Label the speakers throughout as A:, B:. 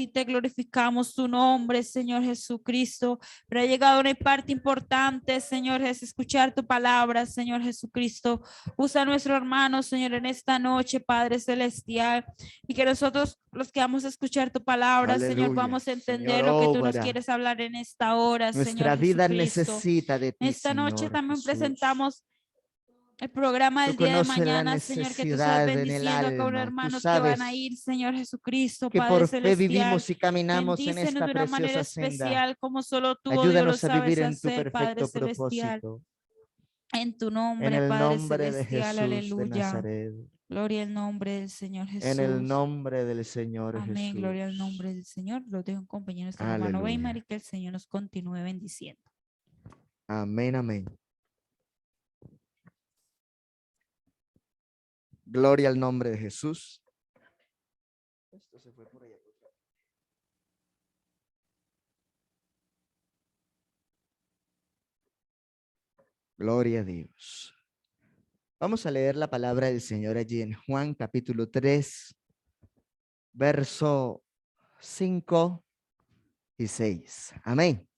A: y te glorificamos tu nombre, Señor Jesucristo. Pero ha llegado una parte importante, Señor, es escuchar tu palabra, Señor Jesucristo. Usa a nuestro hermano, Señor, en esta noche, Padre Celestial, y que nosotros, los que vamos a escuchar tu palabra,
B: Aleluya.
A: Señor, vamos a entender
B: Señor,
A: lo que tú nos
B: obra.
A: quieres hablar en esta hora,
B: Nuestra
A: Señor
B: vida
A: Jesucristo.
B: necesita de ti,
A: Esta noche
B: Señor
A: también
B: Jesús.
A: presentamos el programa
B: Tú
A: del día de
B: conoces la
A: mañana, Señor, que tú estás
B: necesidad en el
A: bendiciendo a cada uno de
B: alma. Tú
A: hermanos que van a
B: sabes
A: ir, Señor Jesucristo,
B: que
A: Padre
B: por fe
A: Celestial.
B: vivimos y caminamos en
A: Bendícenos
B: esta
A: de una manera
B: preciosa senda.
A: especial, como solo tú, oh Dios, lo
B: Ayúdanos a
A: sabes
B: vivir en tu
A: hacer, Padre
B: perfecto
A: Celestial.
B: propósito.
A: En tu
B: En
A: nombre,
B: el
A: Padre
B: nombre de
A: Celestial,
B: Jesús de
A: aleluya.
B: Nazaret.
A: Gloria al nombre del Señor
B: En el
A: Jesús.
B: nombre del Señor
A: Amén, gloria al
B: Jesús.
A: nombre del Señor. Lo dejo en compañía de nuestro hermano Weimar y
B: Aleluya.
A: que el Señor nos continúe bendiciendo.
B: Amén, amén. Gloria al nombre de Jesús. Esto se fue por allá. Gloria a Dios. Vamos a leer la palabra del Señor allí en Juan capítulo 3, verso 5 y 6. Amén.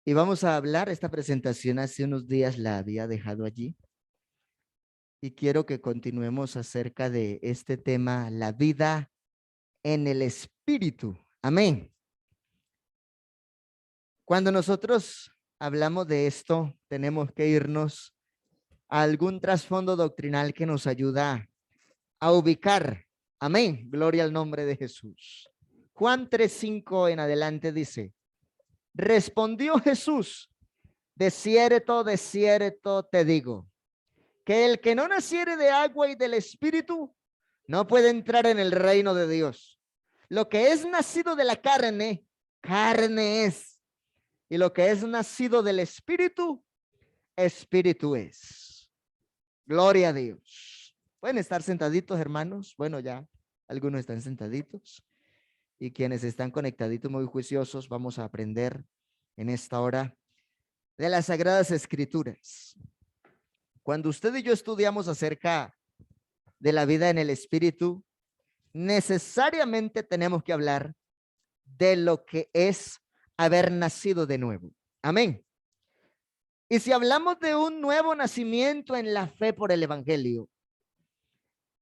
B: Y vamos a hablar, esta presentación hace unos días la había dejado allí. Y quiero que continuemos acerca de este tema, la vida en el Espíritu. Amén. Cuando nosotros hablamos de esto, tenemos que irnos a algún trasfondo doctrinal que nos ayuda a ubicar. Amén. Gloria al nombre de Jesús. Juan 3:5 en adelante dice, respondió Jesús, de cierto te digo, que el que no naciere de agua y del Espíritu no puede entrar en el reino de Dios. Lo que es nacido de la carne, carne es. Y lo que es nacido del Espíritu, Espíritu es. Gloria a Dios. Pueden estar sentaditos, hermanos. Bueno, ya algunos están sentaditos. Y quienes están conectaditos muy juiciosos, vamos a aprender en esta hora de las Sagradas Escrituras. Cuando usted y yo estudiamos acerca de la vida en el Espíritu, necesariamente tenemos que hablar de lo que es haber nacido de nuevo. Amén. Y si hablamos de un nuevo nacimiento en la fe por el Evangelio,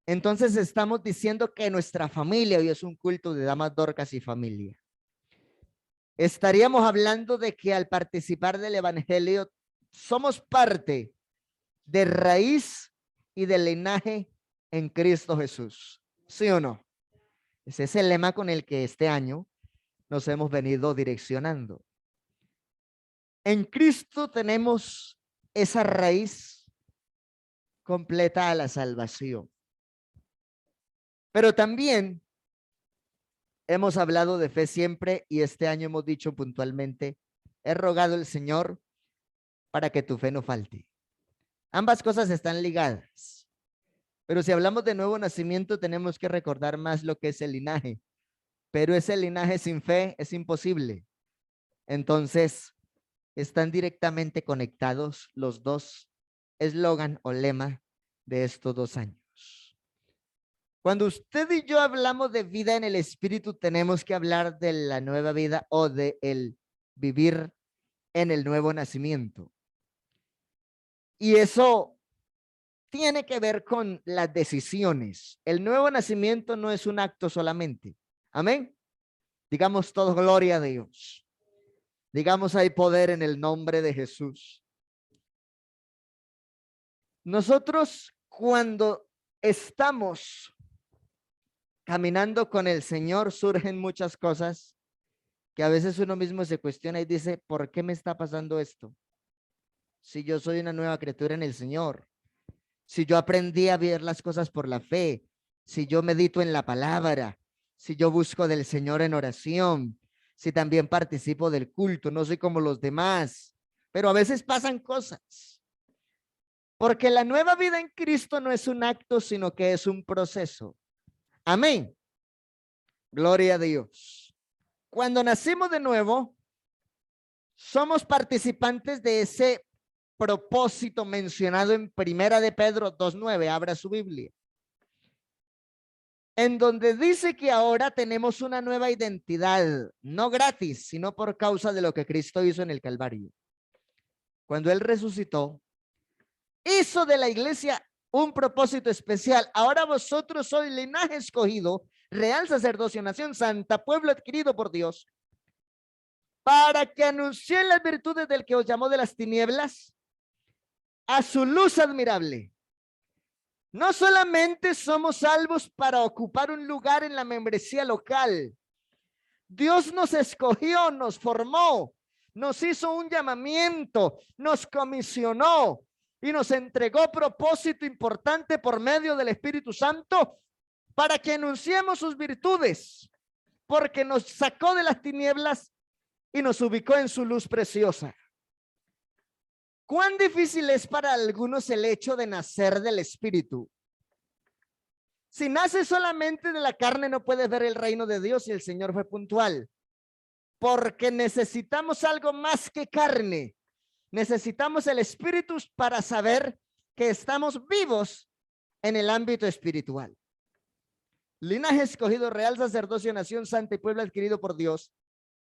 B: entonces estamos diciendo que nuestra familia, hoy es un culto de damas, Dorcas y familia, estaríamos hablando de que al participar del Evangelio somos parte de raíz y del linaje en Cristo Jesús. ¿Sí o no? Ese es el lema con el que este año nos hemos venido direccionando. En Cristo tenemos esa raíz completa a la salvación. Pero también hemos hablado de fe siempre y este año hemos dicho puntualmente, he rogado al Señor para que tu fe no falte. Ambas cosas están ligadas. Pero si hablamos de nuevo nacimiento, tenemos que recordar más lo que es el linaje. Pero ese linaje sin fe es imposible. Entonces, están directamente conectados los dos eslogan o lema de estos 2 años. Cuando usted y yo hablamos de vida en el Espíritu, tenemos que hablar de la nueva vida o de el vivir en el nuevo nacimiento. Y eso tiene que ver con las decisiones. El nuevo nacimiento no es un acto solamente. Amén. Digamos todo gloria a Dios. Digamos hay poder en el nombre de Jesús. Nosotros cuando estamos caminando con el Señor surgen muchas cosas que a veces uno mismo se cuestiona y dice, ¿por qué me está pasando esto? Si yo soy una nueva criatura en el Señor, si yo aprendí a ver las cosas por la fe, si yo medito en la palabra, si yo busco del Señor en oración, si también participo del culto, no soy como los demás, pero a veces pasan cosas. Porque la nueva vida en Cristo no es un acto, sino que es un proceso. Amén. Gloria a Dios. Cuando nacimos de nuevo, somos participantes de ese propósito mencionado en Primera de Pedro 2:9. Abra su Biblia. en donde dice que ahora tenemos una nueva identidad, no gratis, sino por causa de lo que Cristo hizo en el Calvario. Cuando Él resucitó, hizo de la iglesia un propósito especial. Ahora vosotros sois linaje escogido, real sacerdocio, nación santa, pueblo adquirido por Dios, para que anunciéis las virtudes del que os llamó de las tinieblas a su luz admirable. No solamente somos salvos para ocupar un lugar en la membresía local. Dios nos escogió, nos formó, nos hizo un llamamiento, nos comisionó y nos entregó propósito importante por medio del Espíritu Santo para que anunciemos sus virtudes, porque nos sacó de las tinieblas y nos ubicó en su luz preciosa. ¿Cuán difícil es para algunos el hecho de nacer del Espíritu? Si naces solamente de la carne, no puedes ver el reino de Dios, y el Señor fue puntual. Porque necesitamos algo más que carne. Necesitamos el Espíritu para saber que estamos vivos en el ámbito espiritual. Linaje escogido, real sacerdocio, nación santa y pueblo adquirido por Dios.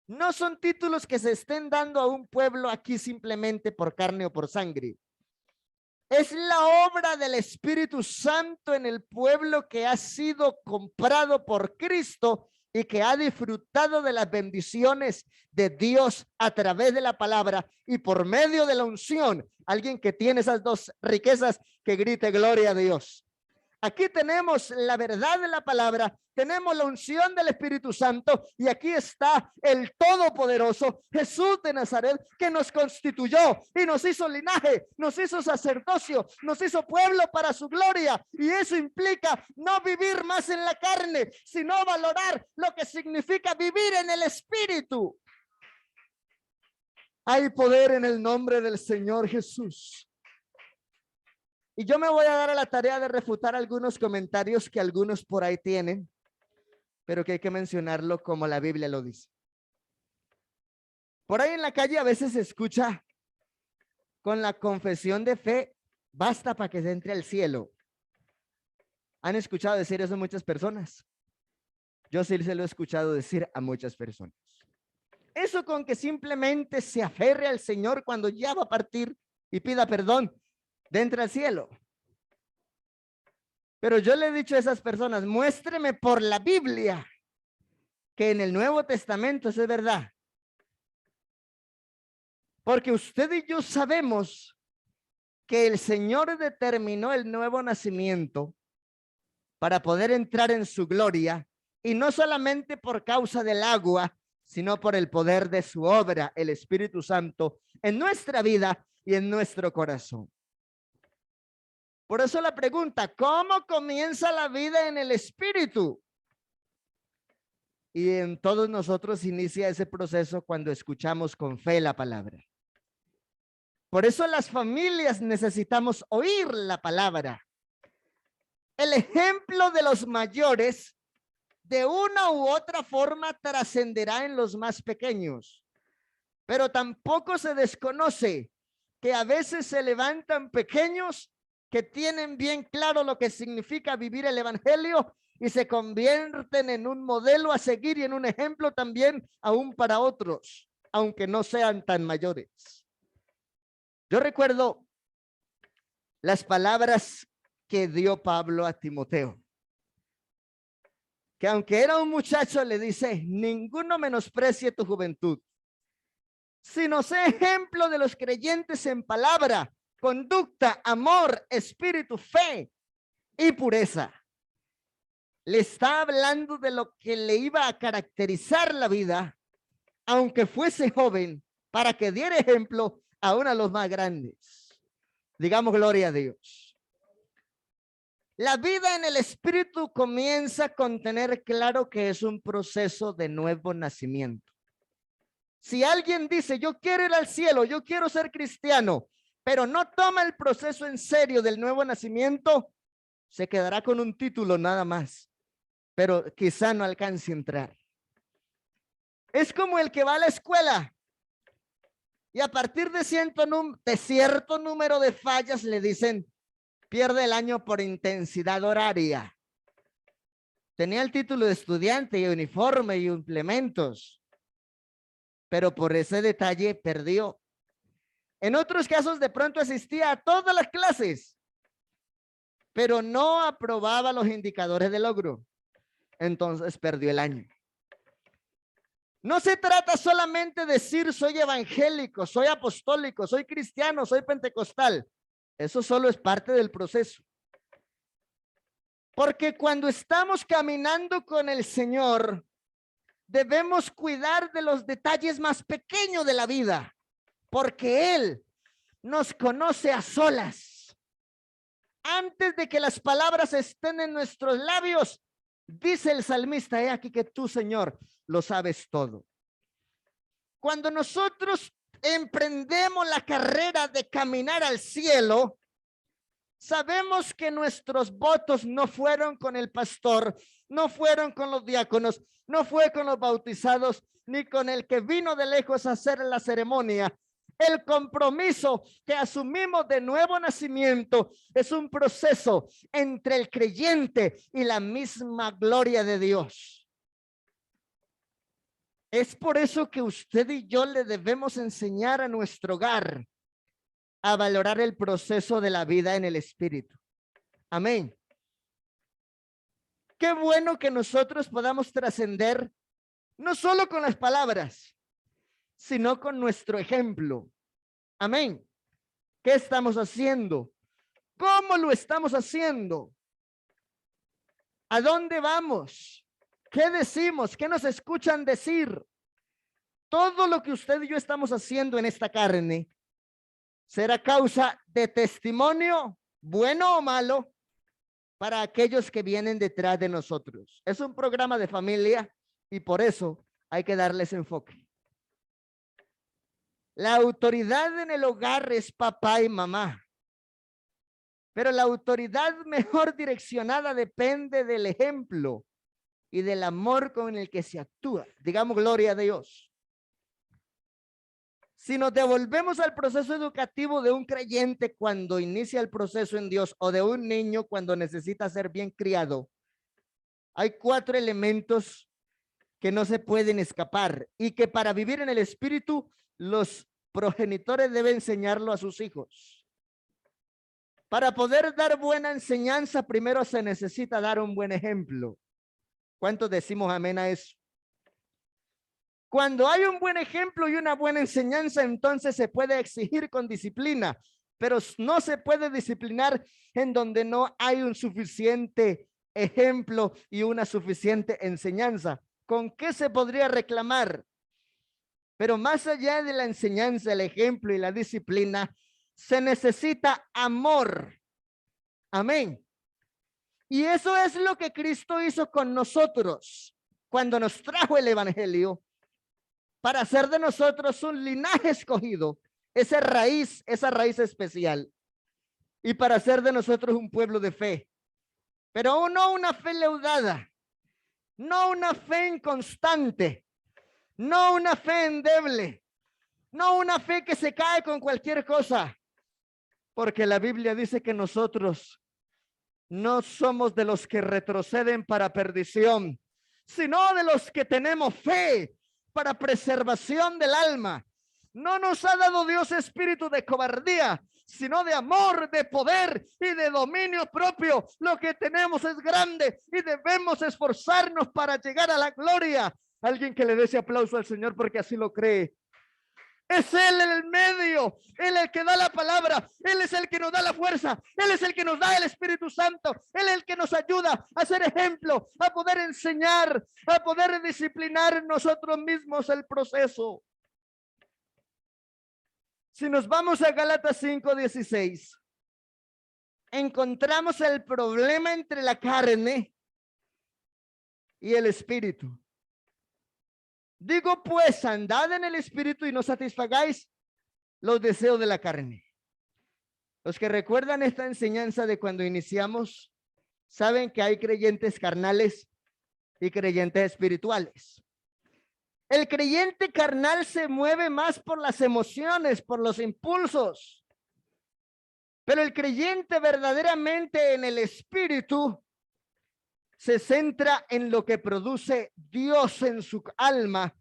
B: No son títulos que se estén dando a un pueblo aquí simplemente por carne o por sangre. Es la obra del Espíritu Santo en el pueblo que ha sido comprado por Cristo y que ha disfrutado de las bendiciones de Dios a través de la palabra y por medio de la unción. Alguien que tiene esas dos riquezas, que grite gloria a Dios. Aquí tenemos la verdad de la palabra, tenemos la unción del Espíritu Santo y aquí está el Todopoderoso, Jesús de Nazaret, que nos constituyó y nos hizo linaje, nos hizo sacerdocio, nos hizo pueblo para su gloria. Y eso implica no vivir más en la carne, sino valorar lo que significa vivir en el Espíritu. Hay poder en el nombre del Señor Jesús. Y yo me voy a dar a la tarea de refutar algunos comentarios que algunos por ahí tienen, pero que hay que mencionarlo como la Biblia lo dice. Por ahí en la calle a veces se escucha con la confesión de fe, basta para que se entre al cielo. ¿Han escuchado decir eso muchas personas? Yo sí se lo he escuchado decir a muchas personas. Eso con que simplemente se aferre al Señor cuando ya va a partir y pida perdón, de entrar al cielo. Pero yo le he dicho a esas personas, muéstreme por la Biblia que en el Nuevo Testamento eso es verdad. Porque usted y yo sabemos que el Señor determinó el nuevo nacimiento para poder entrar en su gloria, y no solamente por causa del agua, sino por el poder de su obra, el Espíritu Santo, en nuestra vida y en nuestro corazón. Por eso la pregunta, ¿cómo comienza la vida en el Espíritu? Y en todos nosotros inicia ese proceso cuando escuchamos con fe la palabra. Por eso las familias necesitamos oír la palabra. El ejemplo de los mayores de una u otra forma trascenderá en los más pequeños. Pero tampoco se desconoce que a veces se levantan pequeños que tienen bien claro lo que significa vivir el evangelio y se convierten en un modelo a seguir y en un ejemplo también aún para otros, aunque no sean tan mayores. Yo recuerdo las palabras que dio Pablo a Timoteo, que aunque era un muchacho le dice, ninguno menosprecie tu juventud, sino sé ejemplo de los creyentes en palabra, conducta, amor, espíritu, fe y pureza. Le está hablando de lo que le iba a caracterizar la vida, aunque fuese joven, para que diera ejemplo aún a los más grandes. Digamos gloria a Dios. La vida en el espíritu comienza con tener claro que es un proceso de nuevo nacimiento. Si alguien dice, yo quiero ir al cielo, yo quiero ser cristiano, pero no toma el proceso en serio del nuevo nacimiento, se quedará con un título nada más, pero quizá no alcance a entrar. Es como el que va a la escuela y a partir de cierto número de fallas le dicen, pierde el año por intensidad horaria. Tenía el título de estudiante y uniforme y implementos, pero por ese detalle perdió. En otros casos, de pronto asistía a todas las clases, pero no aprobaba los indicadores de logro. Entonces perdió el año. No se trata solamente de decir soy evangélico, soy apostólico, soy cristiano, soy pentecostal. Eso solo es parte del proceso. Porque cuando estamos caminando con el Señor, debemos cuidar de los detalles más pequeños de la vida, porque Él nos conoce a solas. Antes de que las palabras estén en nuestros labios, dice el salmista, he aquí que tú, Señor, lo sabes todo. Cuando nosotros emprendemos la carrera de caminar al cielo, sabemos que nuestros votos no fueron con el pastor, no fueron con los diáconos, no fue con los bautizados, ni con el que vino de lejos a hacer la ceremonia. El compromiso que asumimos de nuevo nacimiento es un proceso entre el creyente y la misma gloria de Dios. Es por eso que usted y yo le debemos enseñar a nuestro hogar a valorar el proceso de la vida en el Espíritu. Amén. Qué bueno que nosotros podamos trascender no solo con las palabras, sino con nuestro ejemplo. Amén. ¿Qué estamos haciendo? ¿Cómo lo estamos haciendo? ¿A dónde vamos? ¿Qué decimos? ¿Qué nos escuchan decir? Todo lo que usted y yo estamos haciendo en esta carne será causa de testimonio, bueno o malo, para aquellos que vienen detrás de nosotros. Es un programa de familia y por eso hay que darles enfoque. La autoridad en el hogar es papá y mamá, pero la autoridad mejor direccionada depende del ejemplo y del amor con el que se actúa. Digamos gloria a Dios. Si nos devolvemos al proceso educativo de un creyente cuando inicia el proceso en Dios o de un niño cuando necesita ser bien criado, hay 4 elementos que no se pueden escapar y que para vivir en el Espíritu los progenitores deben enseñarlo a sus hijos. Para poder dar buena enseñanza, primero se necesita dar un buen ejemplo. ¿Cuántos decimos amén a eso? Cuando hay un buen ejemplo y una buena enseñanza, entonces se puede exigir con disciplina, pero no se puede disciplinar en donde no hay un suficiente ejemplo y una suficiente enseñanza. ¿Con qué se podría reclamar? Pero más allá de la enseñanza, el ejemplo y la disciplina, se necesita amor. Amén. Y eso es lo que Cristo hizo con nosotros cuando nos trajo el evangelio, para hacer de nosotros un linaje escogido, esa raíz especial, y para hacer de nosotros un pueblo de fe, pero no una fe leudada, no una fe inconstante, no una fe endeble, no una fe que se cae con cualquier cosa, porque la Biblia dice que nosotros no somos de los que retroceden para perdición, sino de los que tenemos fe para preservación del alma. No nos ha dado Dios espíritu de cobardía, sino de amor, de poder y de dominio propio. Lo que tenemos es grande y debemos esforzarnos para llegar a la gloria. Alguien que le dé ese aplauso al Señor porque así lo cree. Es Él en el medio, Él el que da la palabra, Él es el que nos da la fuerza, Él es el que nos da el Espíritu Santo, Él es el que nos ayuda a ser ejemplo, a poder enseñar, a poder disciplinar nosotros mismos el proceso. Si nos vamos a Gálatas 5:16, encontramos el problema entre la carne y el Espíritu. Digo pues, andad en el Espíritu y no satisfagáis los deseos de la carne. Los que recuerdan esta enseñanza de cuando iniciamos, saben que hay creyentes carnales y creyentes espirituales. El creyente carnal se mueve más por las emociones, por los impulsos. Pero el creyente verdaderamente en el Espíritu se centra en lo que produce Dios en su alma,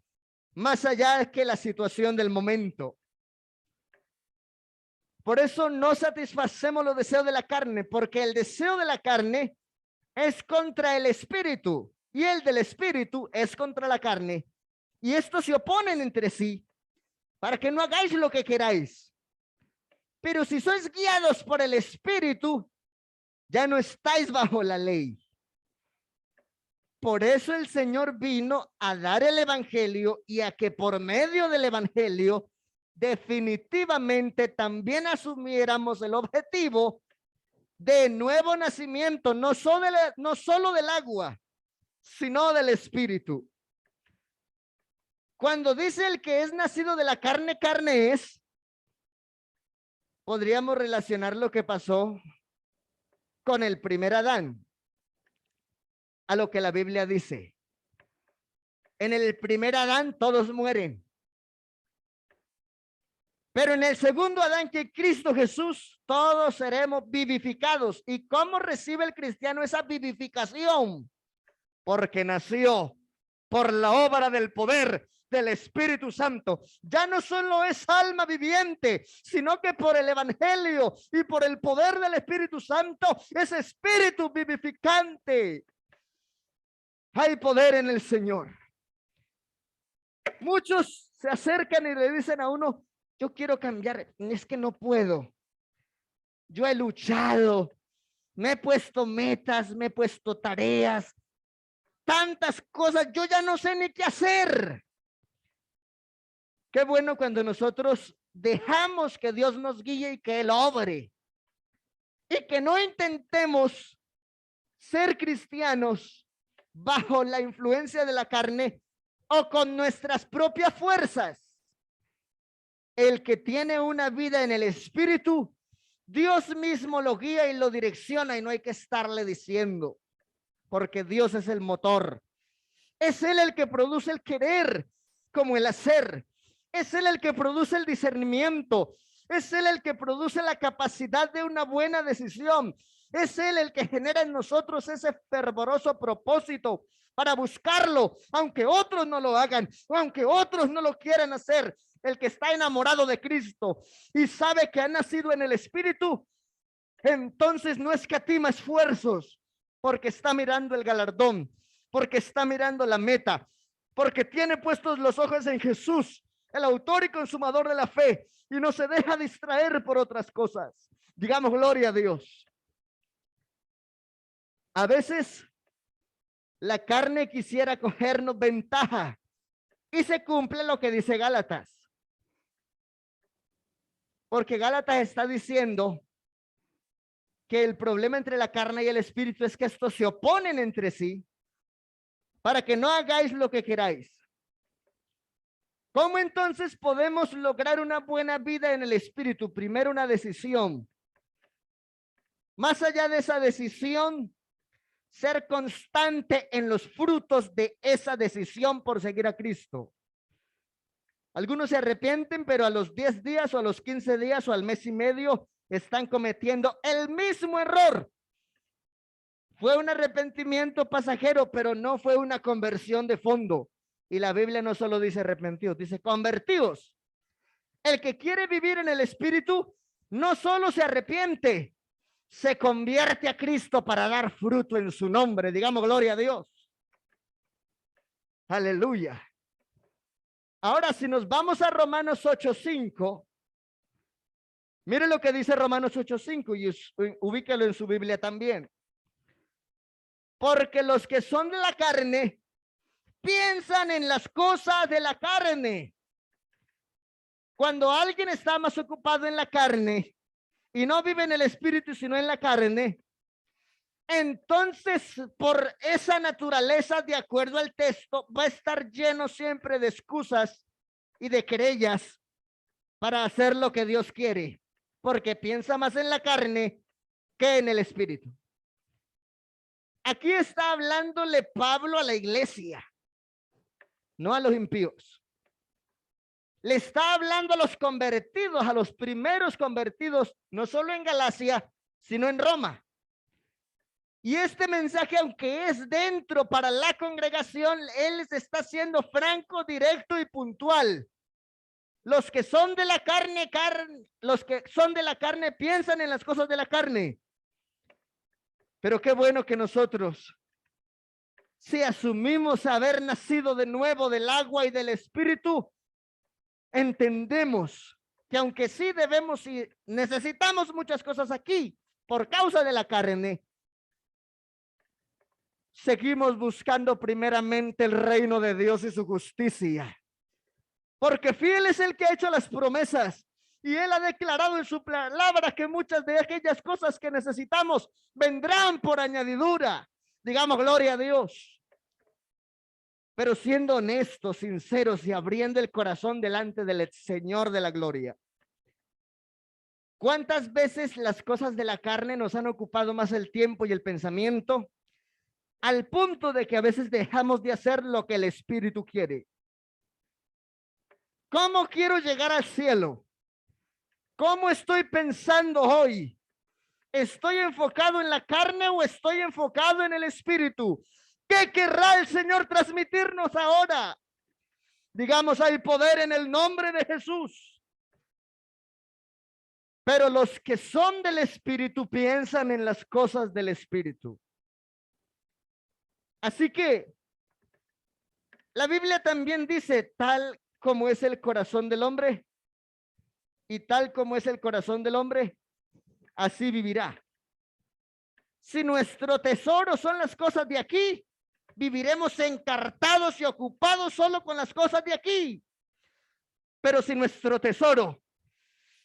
B: más allá que la situación del momento. Por eso no satisfacemos los deseos de la carne, porque el deseo de la carne es contra el espíritu y el del espíritu es contra la carne. Y estos se oponen entre sí para que no hagáis lo que queráis. Pero si sois guiados por el espíritu, ya no estáis bajo la ley. Por eso el Señor vino a dar el evangelio y a que por medio del evangelio definitivamente también asumiéramos el objetivo de nuevo nacimiento, no solo del agua, sino del espíritu. Cuando dice el que es nacido de la carne, carne es, podríamos relacionar lo que pasó con el primer Adán a lo que la Biblia dice. En el primer Adán todos mueren. Pero en el segundo Adán, que es Cristo Jesús, todos seremos vivificados. ¿Y cómo recibe el cristiano esa vivificación? Porque nació por la obra del poder del Espíritu Santo. Ya no solo es alma viviente, sino que por el evangelio y por el poder del Espíritu Santo es espíritu vivificante. Hay poder en el Señor. Muchos se acercan y le dicen a uno: yo quiero cambiar, es que no puedo. Yo he luchado, me he puesto metas, me he puesto tareas, tantas cosas, yo ya no sé ni qué hacer. Qué bueno cuando nosotros dejamos que Dios nos guíe y que Él obre. Y que no intentemos ser cristianos bajo la influencia de la carne o con nuestras propias fuerzas. El que tiene una vida en el espíritu, Dios mismo lo guía y lo direcciona y no hay que estarle diciendo, porque Dios es el motor. Es Él el que produce el querer como el hacer. Es Él el que produce el discernimiento. Es Él el que produce la capacidad de una buena decisión. Es Él el que genera en nosotros ese fervoroso propósito para buscarlo, aunque otros no lo hagan, o aunque otros no lo quieran hacer. El que está enamorado de Cristo y sabe que ha nacido en el Espíritu, entonces no escatima esfuerzos, porque está mirando el galardón, porque está mirando la meta, porque tiene puestos los ojos en Jesús, el autor y consumador de la fe, y no se deja distraer por otras cosas. Digamos gloria a Dios. A veces la carne quisiera cogernos ventaja y se cumple lo que dice Gálatas. Porque Gálatas está diciendo que el problema entre la carne y el espíritu es que estos se oponen entre sí para que no hagáis lo que queráis. ¿Cómo entonces podemos lograr una buena vida en el espíritu? Primero, una decisión. Más allá de esa decisión, ser constante en los frutos de esa decisión por seguir a Cristo. Algunos se arrepienten, pero a los 10 días o a los 15 días o al mes y medio están cometiendo el mismo error. Fue un arrepentimiento pasajero, pero no fue una conversión de fondo. Y la Biblia no solo dice arrepentidos, dice convertidos. El que quiere vivir en el Espíritu no solo se arrepiente, se convierte a Cristo para dar fruto en su nombre. Digamos gloria a Dios. Aleluya. Ahora, si nos vamos a Romanos 8:5, mire lo que dice Romanos 8:5 y ubíquelo en su Biblia también. Porque los que son de la carne piensan en las cosas de la carne. Cuando alguien está más ocupado en la carne y no vive en el espíritu sino en la carne, entonces por esa naturaleza, de acuerdo al texto, va a estar lleno siempre de excusas y de querellas para hacer lo que Dios quiere, porque piensa más en la carne que en el espíritu. Aquí está hablándole Pablo a la iglesia, no a los impíos. Le está hablando a los convertidos, a los primeros convertidos, no solo en Galacia, sino en Roma. Y este mensaje, aunque es dentro para la congregación, él está siendo franco, directo y puntual. Los que son de la carne, los que son de la carne piensan en las cosas de la carne. Pero qué bueno que nosotros, si asumimos haber nacido de nuevo del agua y del espíritu, entendemos que aunque sí debemos y necesitamos muchas cosas aquí por causa de la carne, seguimos buscando primeramente el reino de Dios y su justicia. Porque fiel es el que ha hecho las promesas y él ha declarado en su palabra que muchas de aquellas cosas que necesitamos vendrán por añadidura. Digamos gloria a Dios. Pero siendo honestos, sinceros y abriendo el corazón delante del Señor de la gloria. ¿Cuántas veces las cosas de la carne nos han ocupado más el tiempo y el pensamiento? Al punto de que a veces dejamos de hacer lo que el Espíritu quiere. ¿Cómo quiero llegar al cielo? ¿Cómo estoy pensando hoy? ¿Estoy enfocado en la carne o estoy enfocado en el Espíritu? ¿Qué querrá el Señor transmitirnos ahora? Digamos, hay poder en el nombre de Jesús. Pero los que son del Espíritu piensan en las cosas del Espíritu. Así que la Biblia también dice, tal como es el corazón del hombre, y tal como es el corazón del hombre, así vivirá. Si nuestro tesoro son las cosas de aquí, viviremos encartados y ocupados solo con las cosas de aquí. Pero si nuestro tesoro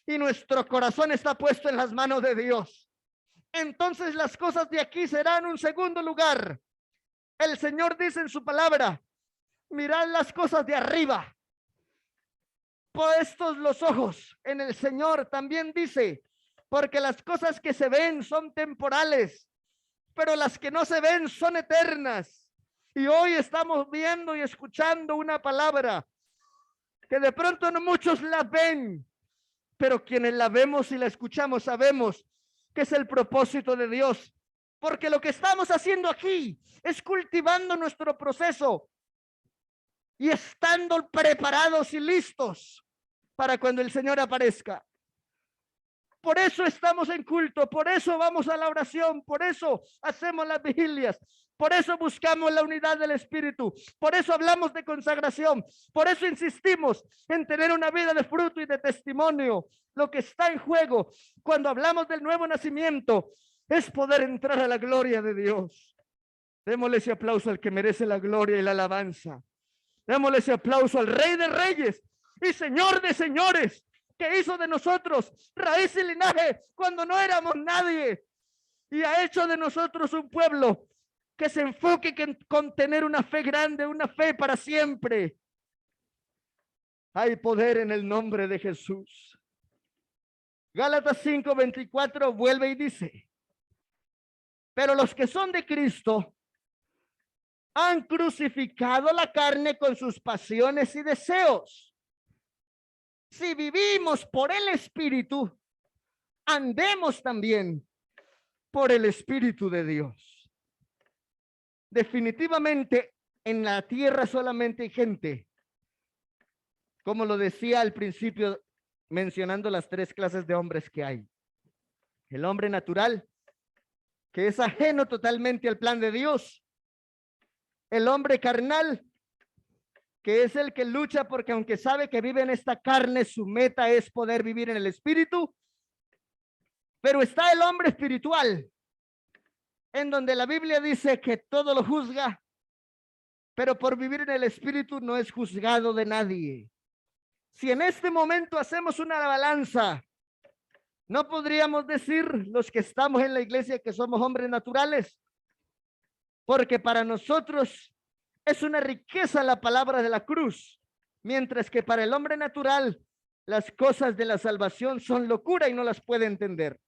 B: y nuestro corazón está puesto en las manos de Dios, entonces las cosas de aquí serán un segundo lugar. El Señor dice en su palabra, mirad las cosas de arriba, puestos los ojos en el Señor. También dice, porque las cosas que se ven son temporales, pero las que no se ven son eternas. Y hoy estamos viendo y escuchando una palabra que de pronto no muchos la ven, pero quienes la vemos y la escuchamos sabemos que es el propósito de Dios. Porque lo que estamos haciendo aquí es cultivando nuestro proceso y estando preparados y listos para cuando el Señor aparezca. Por eso estamos en culto, por eso vamos a la oración, por eso hacemos las vigilias, por eso buscamos la unidad del Espíritu, por eso hablamos de consagración, por eso insistimos en tener una vida de fruto y de testimonio. Lo que está en juego cuando hablamos del nuevo nacimiento es poder entrar a la gloria de Dios. Démosle ese aplauso al que merece la gloria y la alabanza. Démosle ese aplauso al Rey de Reyes y Señor de Señores, que hizo de nosotros raíz y linaje cuando no éramos nadie, y ha hecho de nosotros un pueblo que se enfoque con tener una fe grande, una fe para siempre. Hay poder en el nombre de Jesús. Gálatas 5:24 vuelve y dice, pero los que son de Cristo han crucificado la carne con sus pasiones y deseos. Si vivimos por el Espíritu, andemos también por el Espíritu de Dios. Definitivamente en la tierra solamente hay gente, como lo decía al principio, mencionando las tres clases de hombres que hay. El hombre natural, que es ajeno totalmente al plan de Dios. El hombre carnal, que es el que lucha porque aunque sabe que vive en esta carne, su meta es poder vivir en el Espíritu. Pero está el hombre espiritual, en donde la Biblia dice que todo lo juzga, pero por vivir en el Espíritu no es juzgado de nadie. Si en este momento hacemos una balanza, no podríamos decir los que estamos en la iglesia que somos hombres naturales, porque para nosotros es una riqueza la palabra de la cruz, mientras que para el hombre natural las cosas de la salvación son locura y no las puede entender.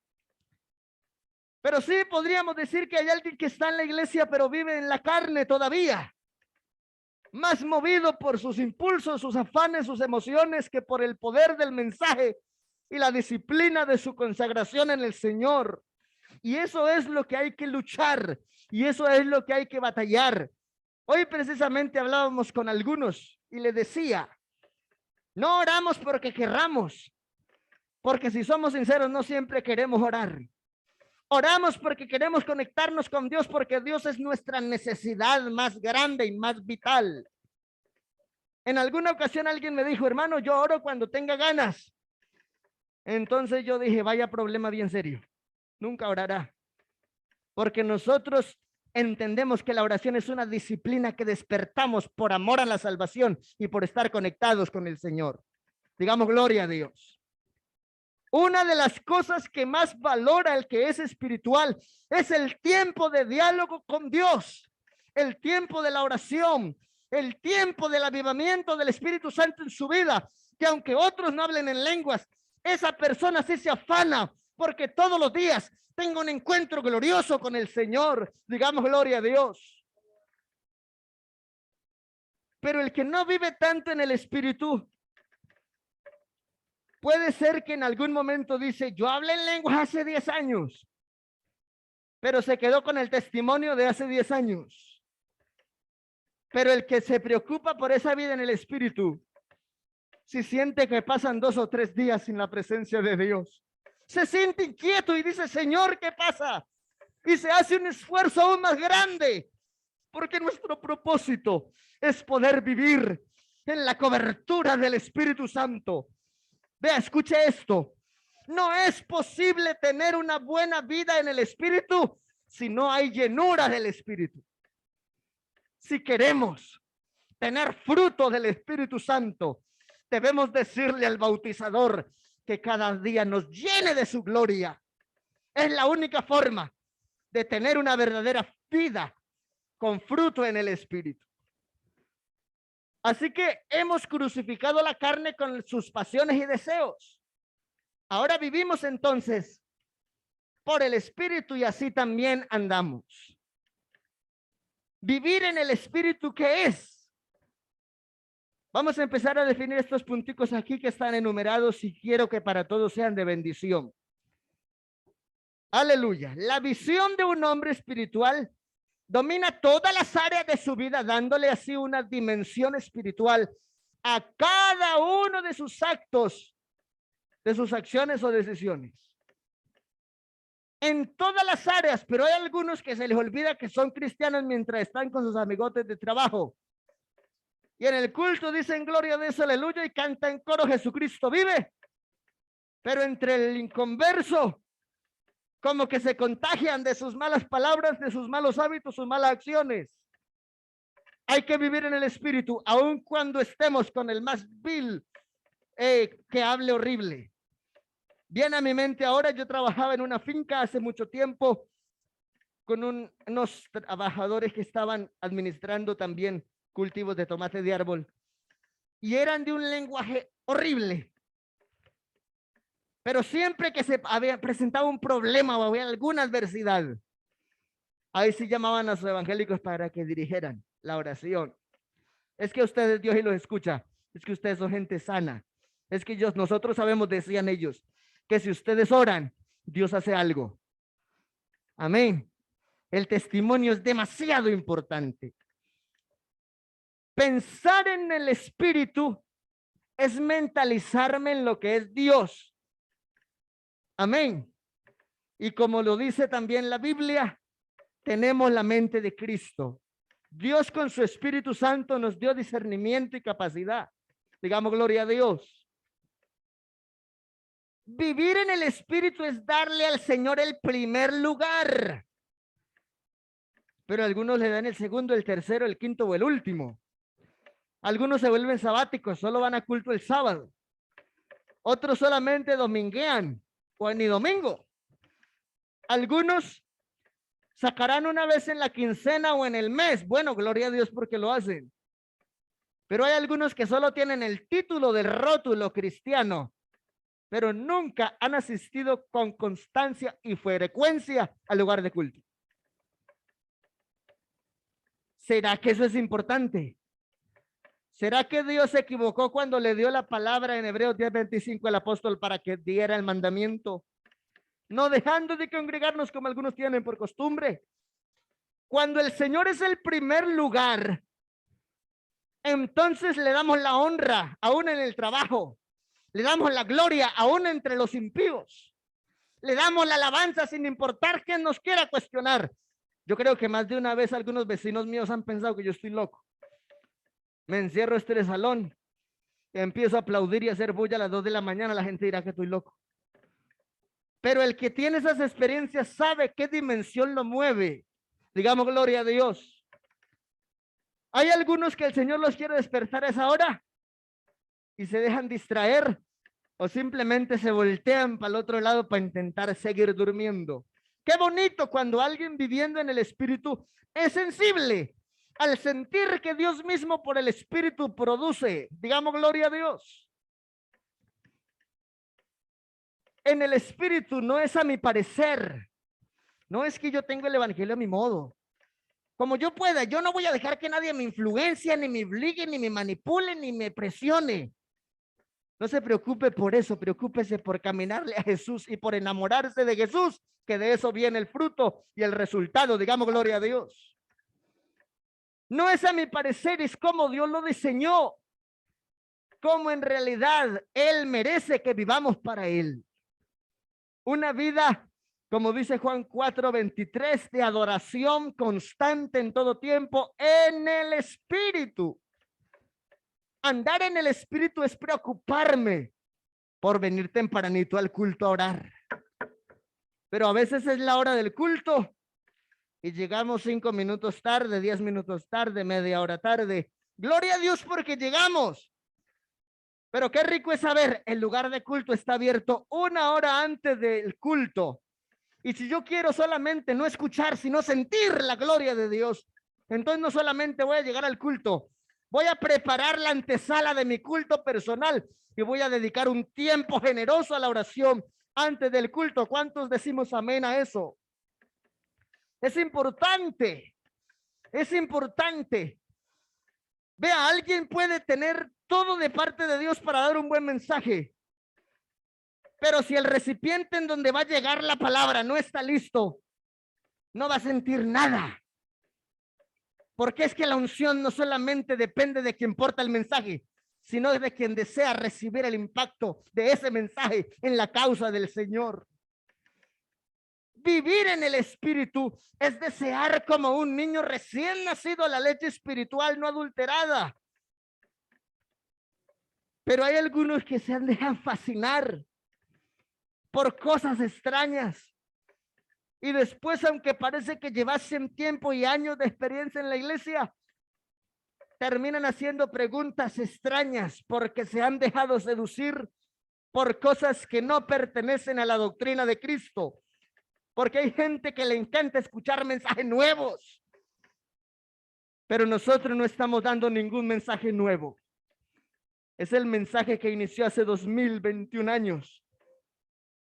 B: Pero sí podríamos decir que hay alguien que está en la iglesia pero vive en la carne todavía, más movido por sus impulsos, sus afanes, sus emociones, que por el poder del mensaje y la disciplina de su consagración en el Señor. Y eso es lo que hay que luchar. Y eso es lo que hay que batallar. Hoy precisamente hablábamos con algunos y les decía, no oramos porque querramos, porque si somos sinceros no siempre queremos orar. Oramos porque queremos conectarnos con Dios, porque Dios es nuestra necesidad más grande y más vital. En alguna ocasión alguien me dijo, hermano, yo oro cuando tenga ganas. Entonces yo dije, vaya problema bien serio. Nunca orará. Porque nosotros entendemos que la oración es una disciplina que despertamos por amor a la salvación y por estar conectados con el Señor. Digamos, gloria a Dios. Una de las cosas que más valora el que es espiritual es el tiempo de diálogo con Dios, el tiempo de la oración, el tiempo del avivamiento del Espíritu Santo en su vida, que aunque otros no hablen en lenguas, esa persona sí se afana porque todos los días tengo un encuentro glorioso con el Señor. Digamos, gloria a Dios. Pero el que no vive tanto en el Espíritu, puede ser que en algún momento dice, yo hablé en lenguas hace 10 años, pero se quedó con el testimonio de hace 10 años. Pero el que se preocupa por esa vida en el Espíritu, si siente que pasan 2 o 3 días sin la presencia de Dios, se siente inquieto y dice, Señor, ¿qué pasa? Y se hace un esfuerzo aún más grande, porque nuestro propósito es poder vivir en la cobertura del Espíritu Santo. Vea, escuche esto. No es posible tener una buena vida en el Espíritu si no hay llenura del Espíritu. Si queremos tener fruto del Espíritu Santo, debemos decirle al bautizador que cada día nos llene de su gloria. Es la única forma de tener una verdadera vida con fruto en el Espíritu. Así que hemos crucificado la carne con sus pasiones y deseos. Ahora vivimos entonces por el Espíritu y así también andamos. Vivir en el Espíritu, ¿qué es? Vamos a empezar a definir estos punticos aquí que están enumerados y quiero que para todos sean de bendición. Aleluya. La visión de un hombre espiritual domina todas las áreas de su vida, dándole así una dimensión espiritual a cada uno de sus actos, de sus acciones o decisiones. En todas las áreas, pero hay algunos que se les olvida que son cristianos mientras están con sus amigotes de trabajo. Y en el culto dicen gloria a Dios, aleluya, y cantan en coro Jesucristo vive. Pero entre el inconverso, como que se contagian de sus malas palabras, de sus malos hábitos, sus malas acciones. Hay que vivir en el Espíritu, aun cuando estemos con el más vil que hable horrible. Viene a mi mente ahora, yo trabajaba en una finca hace mucho tiempo con unos trabajadores que estaban administrando también cultivos de tomate de árbol y eran de un lenguaje horrible. Pero siempre que se había presentado un problema o había alguna adversidad, ahí sí llamaban a sus evangélicos para que dirigieran la oración. Es que ustedes, Dios y los escucha. Es que ustedes son gente sana. Es que nosotros sabemos, decían ellos, que si ustedes oran, Dios hace algo. Amén. El testimonio es demasiado importante. Pensar en el Espíritu es mentalizarme en lo que es Dios. Amén. Y como lo dice también la Biblia, tenemos la mente de Cristo. Dios con su Espíritu Santo nos dio discernimiento y capacidad. Digamos gloria a Dios. Vivir en el Espíritu es darle al Señor el primer lugar. Pero algunos le dan el segundo, el tercero, el quinto o el último. Algunos se vuelven sabáticos, solo van a culto el sábado. Otros solamente dominguean o ni domingo. Algunos sacarán una vez en la quincena o en el mes. Bueno, gloria a Dios porque lo hacen. Pero hay algunos que solo tienen el título del rótulo cristiano, pero nunca han asistido con constancia y frecuencia al lugar de culto. ¿Será que eso es importante? ¿Será que Dios se equivocó cuando le dio la palabra en Hebreos 10:25 al apóstol para que diera el mandamiento? no dejando de congregarnos como algunos tienen por costumbre. Cuando el Señor es el primer lugar, entonces le damos la honra aún en el trabajo, le damos la gloria aún entre los impíos, le damos la alabanza sin importar quién nos quiera cuestionar. Yo creo que más de una vez algunos vecinos míos han pensado que yo estoy loco. Me encierro este salón, empiezo a aplaudir y a hacer bulla a las 2 de la mañana, la gente dirá que estoy loco. Pero el que tiene esas experiencias sabe qué dimensión lo mueve. Digamos gloria a Dios. Hay algunos que el Señor los quiere despertar a esa hora y se dejan distraer o simplemente se voltean para el otro lado para intentar seguir durmiendo. Qué bonito cuando alguien viviendo en el Espíritu es sensible al sentir que Dios mismo por el Espíritu produce. Digamos gloria a Dios. En el Espíritu no es a mi parecer. No es que yo tengo el evangelio a mi modo. Como yo pueda, yo no voy a dejar que nadie me influencie, ni me obligue, ni me manipule, ni me presione. No se preocupe por eso, preocúpese por caminarle a Jesús y por enamorarse de Jesús, que de eso viene el fruto y el resultado. Digamos gloria a Dios. No es a mi parecer, es como Dios lo diseñó. Como en realidad Él merece que vivamos para Él. Una vida, como dice Juan 4:23, de adoración constante en todo tiempo en el Espíritu. Andar en el Espíritu es preocuparme por venir tempranito al culto a orar. Pero a veces es la hora del culto y llegamos 5 minutos tarde, 10 minutos tarde, media hora tarde. Gloria a Dios porque llegamos. Pero qué rico es saber, el lugar de culto está abierto 1 hora antes del culto. Y si yo quiero solamente no escuchar, sino sentir la gloria de Dios, entonces no solamente voy a llegar al culto, voy a preparar la antesala de mi culto personal y voy a dedicar un tiempo generoso a la oración antes del culto. ¿Cuántos decimos amén a eso? Es importante, es importante. Vea, alguien puede tener todo de parte de Dios para dar un buen mensaje, pero si el recipiente en donde va a llegar la palabra no está listo, no va a sentir nada. Porque es que la unción no solamente depende de quien porta el mensaje, sino de quien desea recibir el impacto de ese mensaje en la causa del Señor. Vivir en el Espíritu es desear como un niño recién nacido la leche espiritual no adulterada. Pero hay algunos que se han dejado fascinar por cosas extrañas. Y después, aunque parece que llevasen tiempo y años de experiencia en la iglesia, terminan haciendo preguntas extrañas porque se han dejado seducir por cosas que no pertenecen a la doctrina de Cristo. Porque hay gente que le encanta escuchar mensajes nuevos. Pero nosotros no estamos dando ningún mensaje nuevo. Es el mensaje que inició hace 2021 años.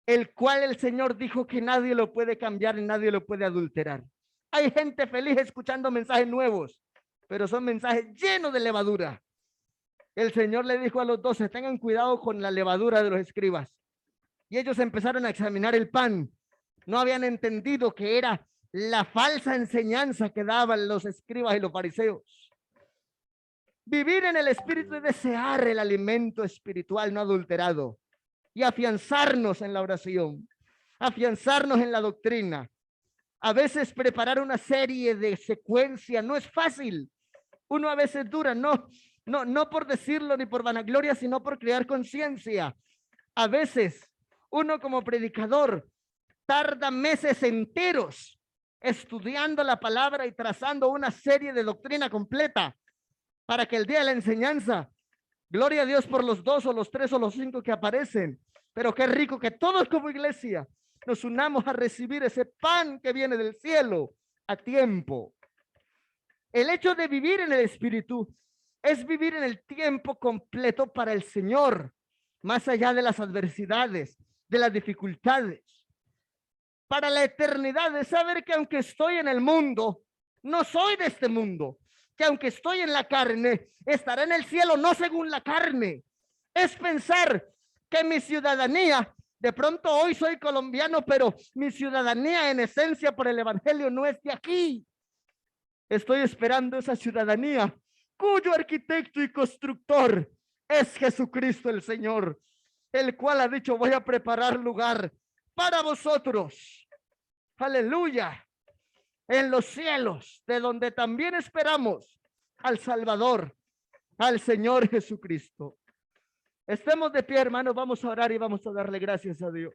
B: El cual el Señor dijo que nadie lo puede cambiar y nadie lo puede adulterar. Hay gente feliz escuchando mensajes nuevos, pero son mensajes llenos de levadura. El Señor le dijo a los 12, tengan cuidado con la levadura de los escribas. Y ellos empezaron a examinar el pan. No habían entendido que era la falsa enseñanza que daban los escribas y los fariseos. Vivir en el Espíritu es desear el alimento espiritual no adulterado y afianzarnos en la oración, afianzarnos en la doctrina. A veces preparar una serie de secuencia no es fácil. Uno a veces dura, no por decirlo ni por vanagloria, sino por crear conciencia. A veces uno como predicador tarda meses enteros estudiando la palabra y trazando una serie de doctrina completa para que el día de la enseñanza, gloria a Dios por los 2 o los 3 o los 5 que aparecen, pero qué rico que todos como iglesia nos unamos a recibir ese pan que viene del cielo a tiempo. El hecho de vivir en el Espíritu es vivir en el tiempo completo para el Señor, más allá de las adversidades, de las dificultades. Para la eternidad es saber que aunque estoy en el mundo, no soy de este mundo. Que aunque estoy en la carne, estaré en el cielo no según la carne. Es pensar que mi ciudadanía De pronto hoy soy colombiano, pero mi ciudadanía en esencia por el evangelio no es de aquí. Estoy esperando esa ciudadanía cuyo arquitecto y constructor es Jesucristo el Señor, el cual ha dicho: voy a preparar lugar para vosotros. Aleluya. En los cielos, de donde también esperamos al Salvador, al Señor Jesucristo. Estemos de pie, hermanos, vamos a orar y vamos a darle gracias a Dios.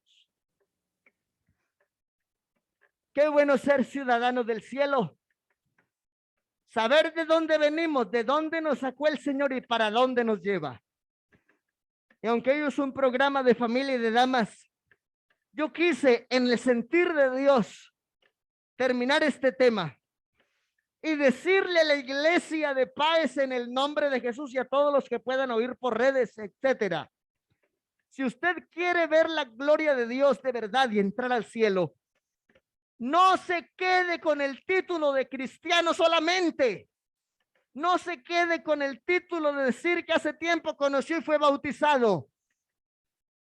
B: Qué bueno ser ciudadanos del cielo. Saber de dónde venimos, de dónde nos sacó el Señor y para dónde nos lleva. Y aunque ellos es un programa de familia y de damas, yo quise en el sentir de Dios terminar este tema y decirle a la iglesia de Páez en el nombre de Jesús y a todos los que puedan oír por redes, etcétera. Si usted quiere ver la gloria de Dios de verdad y entrar al cielo, no se quede con el título de cristiano solamente. No se quede con el título de decir que hace tiempo conoció y fue bautizado.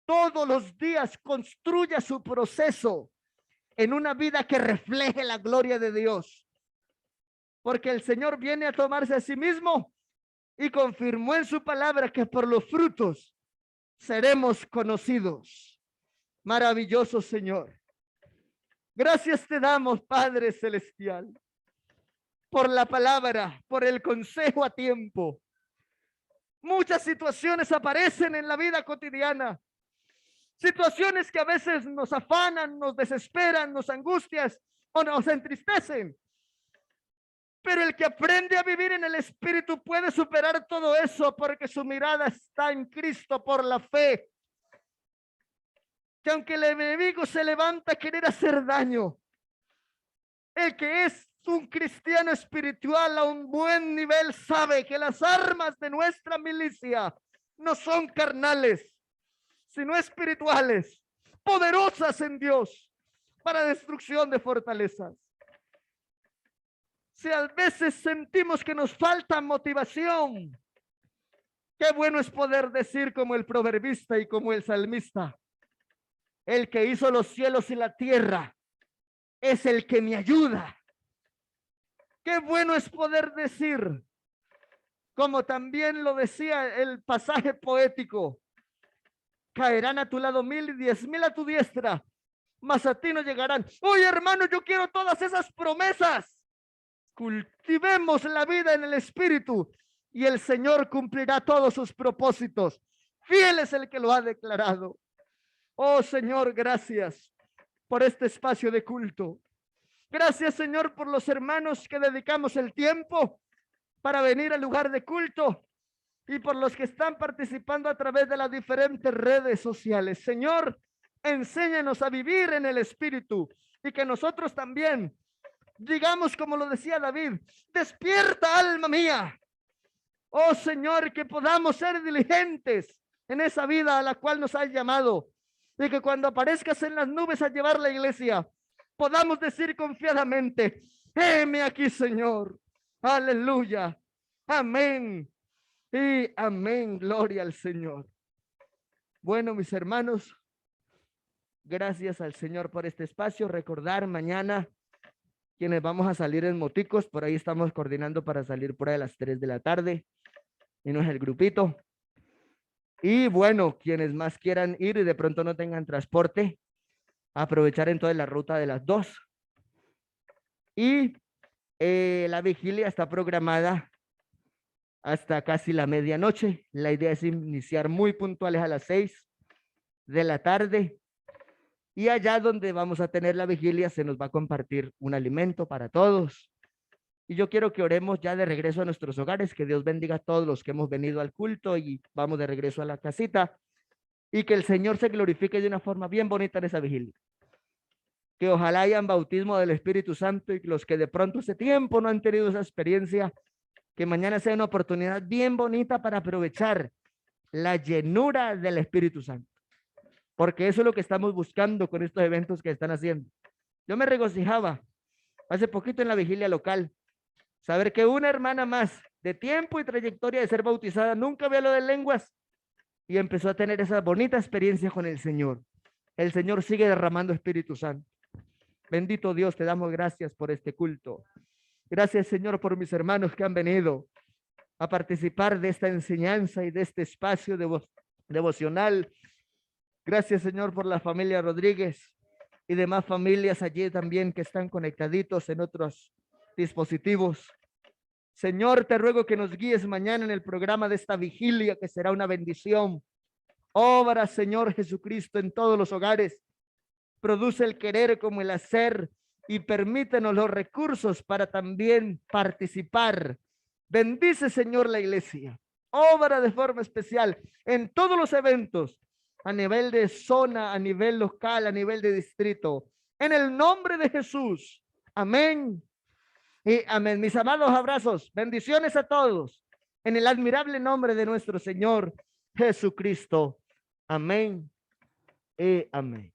B: Todos los días construya su proceso en una vida que refleje la gloria de Dios. Porque el Señor viene a tomarse a sí mismo y confirmó en su palabra que por los frutos seremos conocidos. Maravilloso Señor. Gracias te damos, Padre Celestial, por la palabra, por el consejo a tiempo. Muchas situaciones aparecen en la vida cotidiana. Situaciones que a veces nos afanan, nos desesperan, nos angustian o nos entristecen. Pero el que aprende a vivir en el Espíritu puede superar todo eso porque su mirada está en Cristo por la fe. Que aunque el enemigo se levanta a querer hacer daño, el que es un cristiano espiritual a un buen nivel sabe que las armas de nuestra milicia no son carnales, sino espirituales, poderosas en Dios para destrucción de fortalezas. Si a veces sentimos que nos falta motivación, qué bueno es poder decir como el proverbista y como el salmista: el que hizo los cielos y la tierra es el que me ayuda. Qué bueno es poder decir, como también lo decía el pasaje poético: caerán a tu lado 1000 y 10,000 a tu diestra, mas a ti no llegarán. Oye, hermano, yo quiero todas esas promesas. Cultivemos la vida en el Espíritu y el Señor cumplirá todos sus propósitos. Fiel es el que lo ha declarado. Oh Señor, gracias por este espacio de culto. Gracias, Señor, por los hermanos que dedicamos el tiempo para venir al lugar de culto y por los que están participando a través de las diferentes redes sociales. Señor, enséñanos a vivir en el Espíritu y que nosotros también digamos como lo decía David: despierta, alma mía. Oh Señor, que podamos ser diligentes en esa vida a la cual nos has llamado y que cuando aparezcas en las nubes a llevar la iglesia podamos decir confiadamente: heme aquí, Señor. Aleluya. Amén y amén. Gloria al Señor. Bueno, mis hermanos, gracias al Señor por este espacio. Recordar mañana quienes vamos a salir en moticos, por ahí estamos coordinando para salir por ahí a las 3 de la tarde, y no es el grupito. Y bueno, quienes más quieran ir y de pronto no tengan transporte, aprovechar entonces la ruta de las 2. Y la vigilia está programada hasta casi la medianoche. La idea es iniciar muy puntuales a las 6 de la tarde. Y allá donde vamos a tener la vigilia se nos va a compartir un alimento para todos. Y yo quiero que oremos ya de regreso a nuestros hogares, que Dios bendiga a todos los que hemos venido al culto y vamos de regreso a la casita. Y que el Señor se glorifique de una forma bien bonita en esa vigilia. Que ojalá hayan bautismo del Espíritu Santo y los que de pronto hace tiempo no han tenido esa experiencia, que mañana sea una oportunidad bien bonita para aprovechar la llenura del Espíritu Santo. Porque eso es lo que estamos buscando con estos eventos que están haciendo. Yo me regocijaba hace poquito en la vigilia local, saber que una hermana más de tiempo y trayectoria de ser bautizada nunca había lo de lenguas y empezó a tener esa bonita experiencia con el Señor. El Señor sigue derramando Espíritu Santo. Bendito Dios, te damos gracias por este culto. Gracias, Señor, por mis hermanos que han venido a participar de esta enseñanza y de este espacio devocional. Gracias, Señor, por la familia Rodríguez y demás familias allí también que están conectaditos en otros dispositivos. Señor, te ruego que nos guíes mañana en el programa de esta vigilia, que será una bendición. Obra, Señor Jesucristo, en todos los hogares. Produce el querer como el hacer y permítenos los recursos para también participar. Bendice, Señor, la iglesia. Obra de forma especial en todos los eventos, a nivel de zona, a nivel local, a nivel de distrito. En el nombre de Jesús. Amén. Y amén. Mis amados, abrazos. Bendiciones a todos. En el admirable nombre de nuestro Señor Jesucristo. Amén y amén.